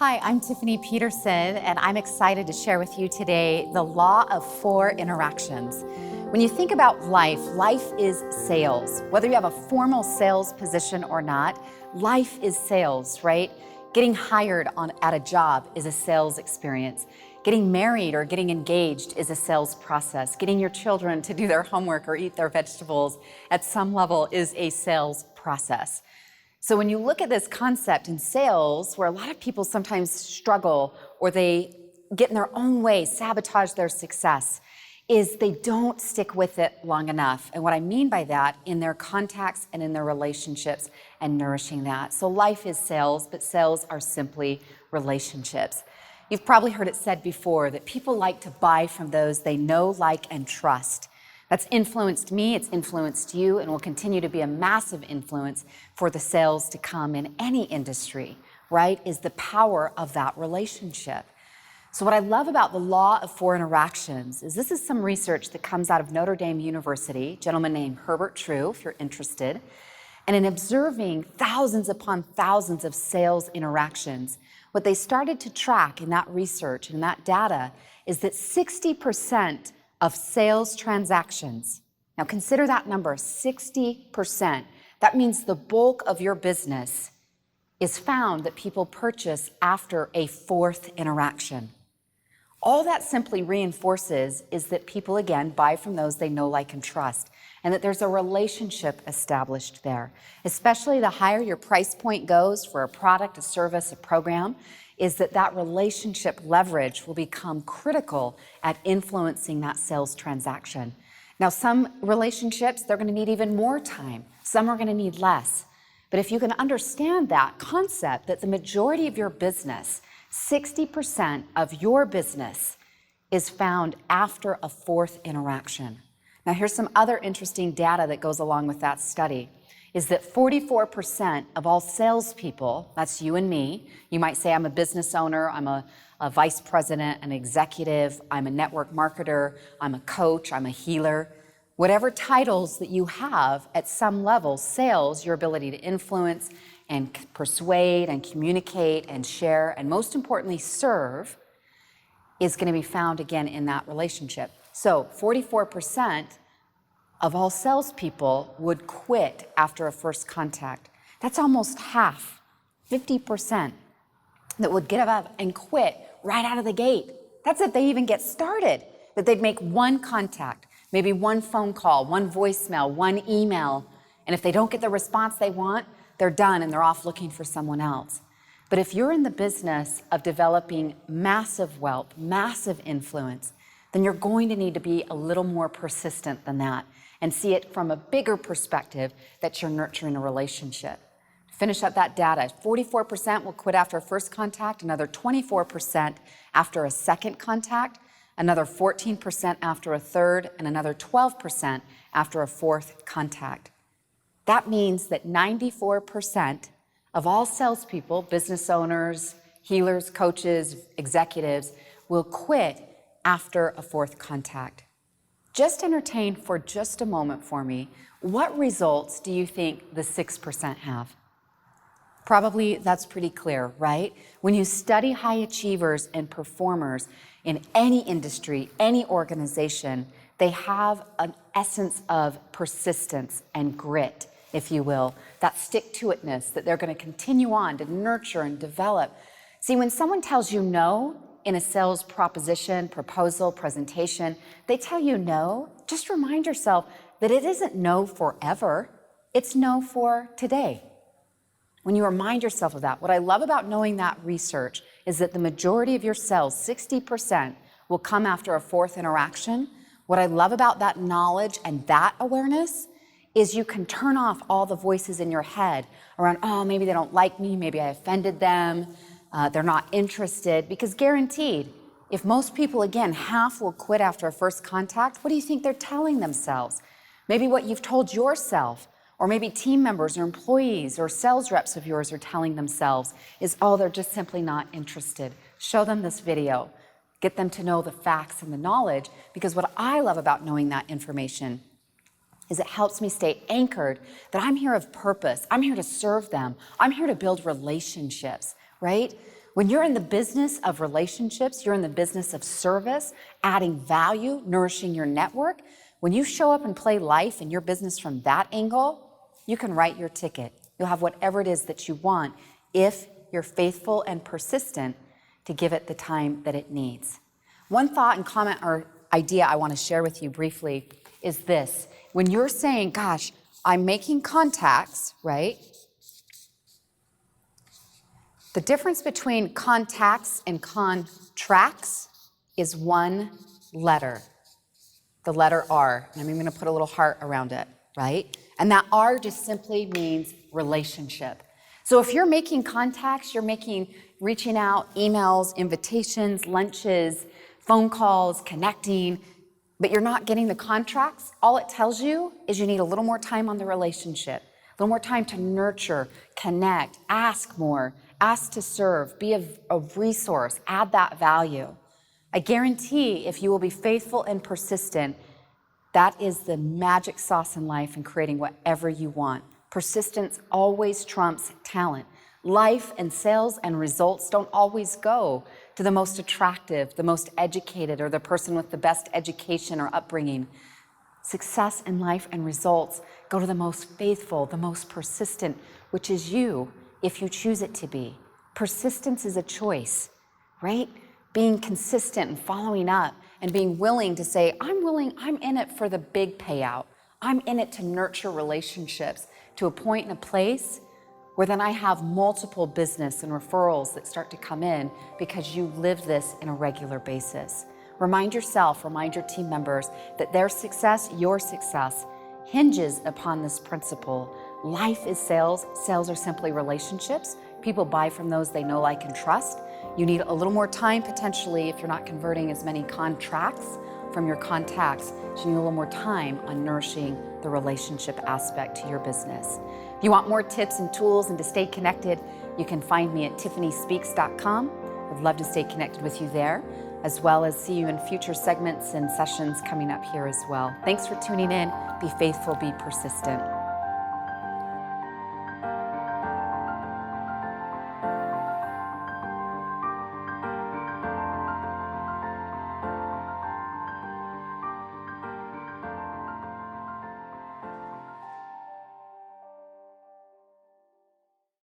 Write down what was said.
Hi, I'm Tiffany Peterson, and I'm excited to share with you today the law of four interactions. When you think about life, life is sales. Whether you have a formal sales position or not, life is sales, right? Getting hired at a job is a sales experience. Getting married or getting engaged is a sales process. Getting your children to do their homework or eat their vegetables at some level is a sales process. So when you look at this concept in sales, where a lot of people sometimes struggle or they get in their own way, sabotage their success, is they don't stick with it long enough. And what I mean by that, in their contacts and in their relationships and nourishing that. So life is sales, but sales are simply relationships. You've probably heard it said before that people like to buy from those they know, like, and trust. That's influenced me, it's influenced you, and will continue to be a massive influence for the sales to come in any industry, right? Is the power of that relationship. So what I love about the law of four interactions is this is some research that comes out of Notre Dame University, a gentleman named Herbert True, if you're interested. And in observing thousands upon thousands of sales interactions, what they started to track in that research and that data is that 60% of sales transactions, now consider that number, 60%. That means the bulk of your business is found that people purchase after a fourth interaction. All that simply reinforces is that people, again, buy from those they know, like, and trust, and that there's a relationship established there. Especially the higher your price point goes for a product, a service, a program, is that relationship leverage will become critical at influencing that sales transaction. Now, some relationships, they're going to need even more time. Some are going to need less. But if you can understand that concept, that the majority of your business, 60% of your business, is found after a fourth interaction. Now, here's some other interesting data that goes along with that study, is that 44% of all salespeople, that's you and me, you might say I'm a business owner, I'm a vice president, an executive, I'm a network marketer, I'm a coach, I'm a healer. Whatever titles that you have at some level, sales, your ability to influence and persuade and communicate and share, and most importantly, serve, is going to be found again in that relationship. So 44% of all salespeople would quit after a first contact. That's almost half, 50%, that would get up and quit right out of the gate. That's if they even get started, that they'd make one contact, maybe one phone call, one voicemail, one email, and if they don't get the response they want, they're done and they're off looking for someone else. But if you're in the business of developing massive wealth, massive influence, then you're going to need to be a little more persistent than that and see it from a bigger perspective that you're nurturing a relationship. Finish up that data. 44% will quit after a first contact, another 24% after a second contact, another 14% after a third, and another 12% after a fourth contact. That means that 94% of all salespeople, business owners, healers, coaches, executives, will quit after a fourth contact. Just entertain for just a moment for me, what results do you think the 6% have? Probably that's pretty clear, right? When you study high achievers and performers in any industry, any organization, they have an essence of persistence and grit, if you will, that stick-to-itness that they're going to continue on to nurture and develop. See, when someone tells you no in a sales proposition, proposal, presentation, they tell you no, just remind yourself that it isn't no forever, it's no for today. When you remind yourself of that, what I love about knowing that research is that the majority of your sales, 60%, will come after a fourth interaction. What I love about that knowledge and that awareness is you can turn off all the voices in your head around, oh, maybe they don't like me, maybe I offended them, they're not interested, because guaranteed, if most people, again, half will quit after a first contact, what do you think they're telling themselves? Maybe what you've told yourself, or maybe team members or employees or sales reps of yours are telling themselves is, oh, they're just simply not interested. Show them this video. Get them to know the facts and the knowledge, because what I love about knowing that information is it helps me stay anchored that I'm here of purpose. I'm here to serve them. I'm here to build relationships, right? When you're in the business of relationships, you're in the business of service, adding value, nourishing your network. When you show up and play life in your business from that angle, you can write your ticket. You'll have whatever it is that you want if you're faithful and persistent to give it the time that it needs. One thought and comment or idea I want to share with you briefly is this. When you're saying, gosh, I'm making contacts, right? The difference between contacts and contracts is one letter, the letter R. And I'm going to put a little heart around it, right? And that R just simply means relationship. So if you're making contacts, you're reaching out, emails, invitations, lunches, phone calls, connecting, but you're not getting the contracts, all it tells you is you need a little more time on the relationship, a little more time to nurture, connect, ask more, ask to serve, be a resource, add that value. I guarantee if you will be faithful and persistent, that is the magic sauce in life in creating whatever you want. Persistence always trumps talent. Life and sales and results don't always go to the most attractive, the most educated, or the person with the best education or upbringing. Success in life and results go to the most faithful, the most persistent, which is you, if you choose it to be. Persistence is a choice, right? Being consistent and following up and being willing to say, I'm in it for the big payout. I'm in it to nurture relationships to a point and a place where then I have multiple business and referrals that start to come in because you live this in a regular basis. Remind yourself, remind your team members that their success, your success, hinges upon this principle. Life is sales. Sales are simply relationships. People buy from those they know, like, and trust. You need a little more time potentially if you're not converting as many contracts from your contacts. So you need a little more time on nourishing the relationship aspect to your business. If you want more tips and tools and to stay connected, you can find me at tiffanyspeaks.com. I'd love to stay connected with you there, as well as see you in future segments and sessions coming up here as well. Thanks for tuning in. Be faithful, be persistent.